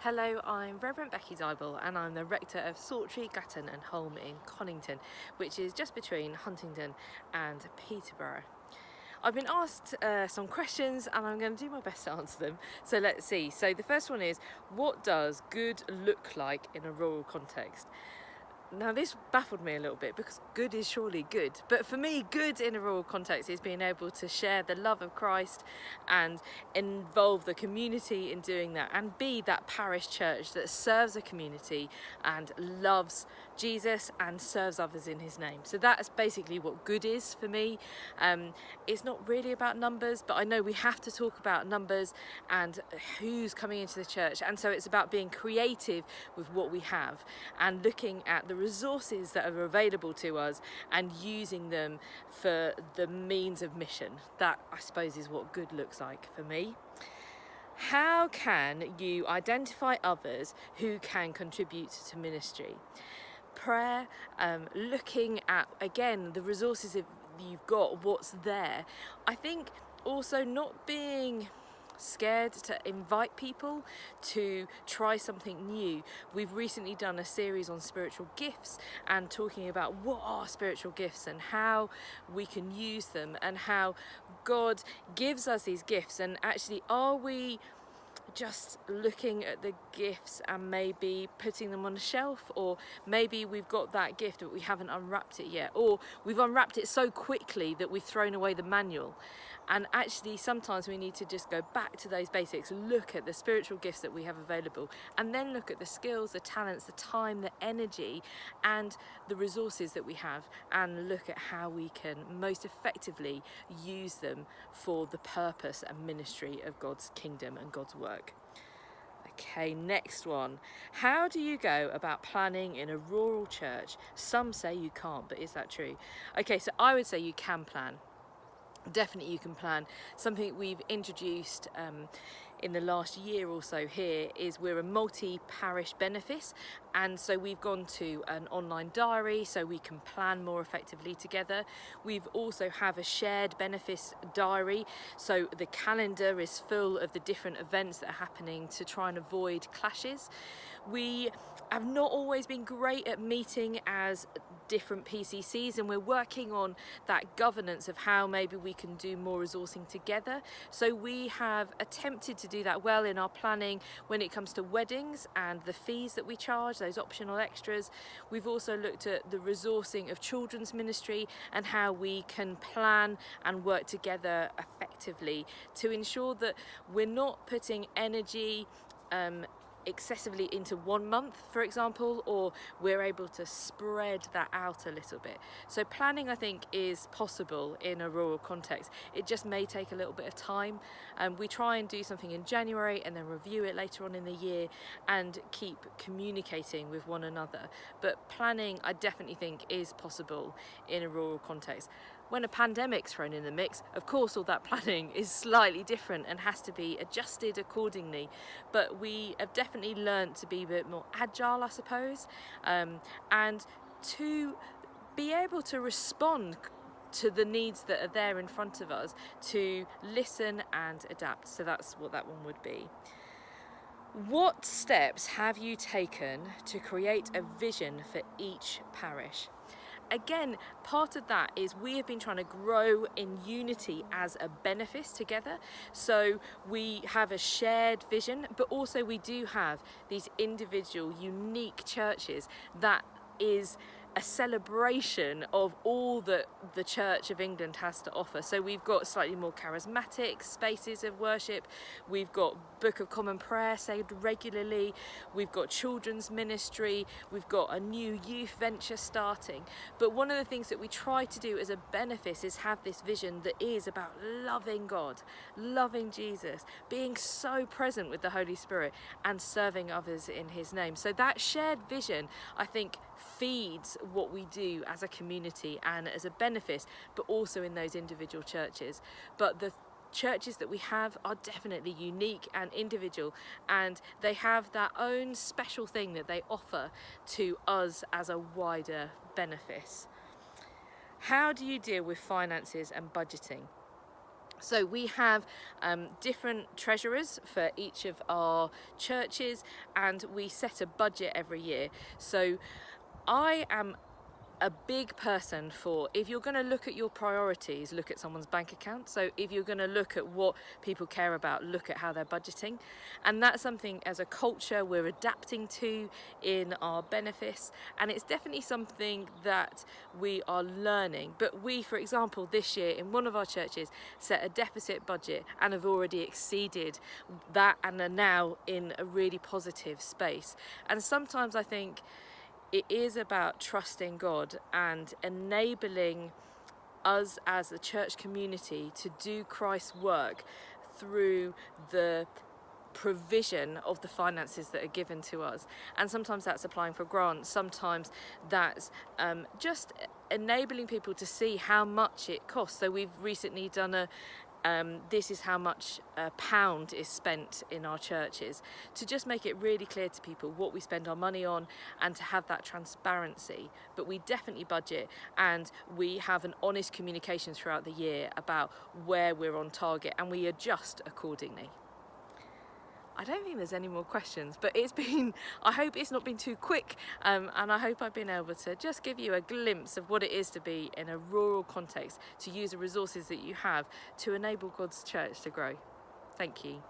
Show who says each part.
Speaker 1: Hello, I'm Revd Becky Dyball and I'm the Rector of Sawtry, Glatton and Holme in Conington, which is just between Huntingdon and Peterborough. I've been asked some questions and I'm going to do my best to answer them. So let's see. So the first one is, what does good look like in a rural context? Now this baffled me a little bit because good is surely good, but for me good in a rural context is being able to share the love of Christ and involve the community in doing that, and be that parish church that serves a community and loves Jesus and serves others in his name. So that's basically what good is for me. It's not really about numbers, but I know we have to talk about numbers and who's coming into the church, and so it's about being creative with what we have and looking at the resources that are available to us and using them for the means of mission. That, I suppose, is what good looks like for me. How can you identify others who can contribute to ministry? Prayer, looking at, again, the resources that you've got, what's there. I think also not being scared to invite people to try something new. We've recently done a series on spiritual gifts and talking about what are spiritual gifts and how we can use them and how God gives us these gifts, and actually are we just looking at the gifts and maybe putting them on a shelf, or maybe we've got that gift but we haven't unwrapped it yet, or we've unwrapped it so quickly that we've thrown away the manual. And actually sometimes we need to just go back to those basics, look at the spiritual gifts that we have available, and then look at the skills, the talents, the time, the energy and the resources that we have, and look at how we can most effectively use them for the purpose and ministry of God's kingdom and God's work. Okay, next one. How do you go about planning in a rural church? Some say you can't, but is that true? Okay, so I would say you can plan. Definitely you can plan. Something we've introduced in the last year or so here is we're a multi-parish benefice, and so we've gone to an online diary so we can plan more effectively together. We've also have a shared benefice diary, so the calendar is full of the different events that are happening to try and avoid clashes. We have not always been great at meeting as different PCCs, and we're working on that governance of how maybe we can do more resourcing together. So we have attempted to do that well in our planning when it comes to weddings and the fees that we charge, those optional extras. We've also looked at the resourcing of children's ministry and how we can plan and work together effectively to ensure that we're not putting energy excessively into 1 month, for example, or we're able to spread that out a little bit. So planning, I think, is possible in a rural context. It just may take a little bit of time. We try and do something in January and then review it later on in the year and keep communicating with one another. But planning, I definitely think, is possible in a rural context. When a pandemic's thrown in the mix, of course all that planning is slightly different and has to be adjusted accordingly. But we have definitely learned to be a bit more agile, I suppose, and to be able to respond to the needs that are there in front of us, to listen and adapt. So that's what that one would be. What steps have you taken to create a vision for each parish? Again, part of that is we have been trying to grow in unity as a benefice together. So we have a shared vision, but also we do have these individual, unique churches that is a celebration of all that the Church of England has to offer. So we've got slightly more charismatic spaces of worship, we've got Book of Common Prayer said regularly, we've got children's ministry, we've got a new youth venture starting. But one of the things that we try to do as a benefice is have this vision that is about loving God, loving Jesus, being so present with the Holy Spirit and serving others in his name. So that shared vision, I think, feeds what we do as a community and as a benefice, but also in those individual churches. But the churches that we have are definitely unique and individual, and they have their own special thing that they offer to us as a wider benefice. How do you deal with finances and budgeting? So we have different treasurers for each of our churches, and we set a budget every year. So I am a big person for, if you're going to look at your priorities, look at someone's bank account. So if you're going to look at what people care about, look at how they're budgeting. And that's something as a culture we're adapting to in our benefice, and it's definitely something that we are learning. But we, for example, this year in one of our churches set a deficit budget and have already exceeded that and are now in a really positive space. And sometimes I think it is about trusting God and enabling us as a church community to do Christ's work through the provision of the finances that are given to us. And sometimes that's applying for grants, sometimes that's just enabling people to see how much it costs. So we've recently done this is how much a pound is spent in our churches, to just make it really clear to people what we spend our money on and to have that transparency. But we definitely budget, and we have an honest communication throughout the year about where we're on target, and we adjust accordingly. I don't think there's any more questions, but I hope it's not been too quick, and I hope I've been able to just give you a glimpse of what it is to be in a rural context, to use the resources that you have to enable God's church to grow. Thank you.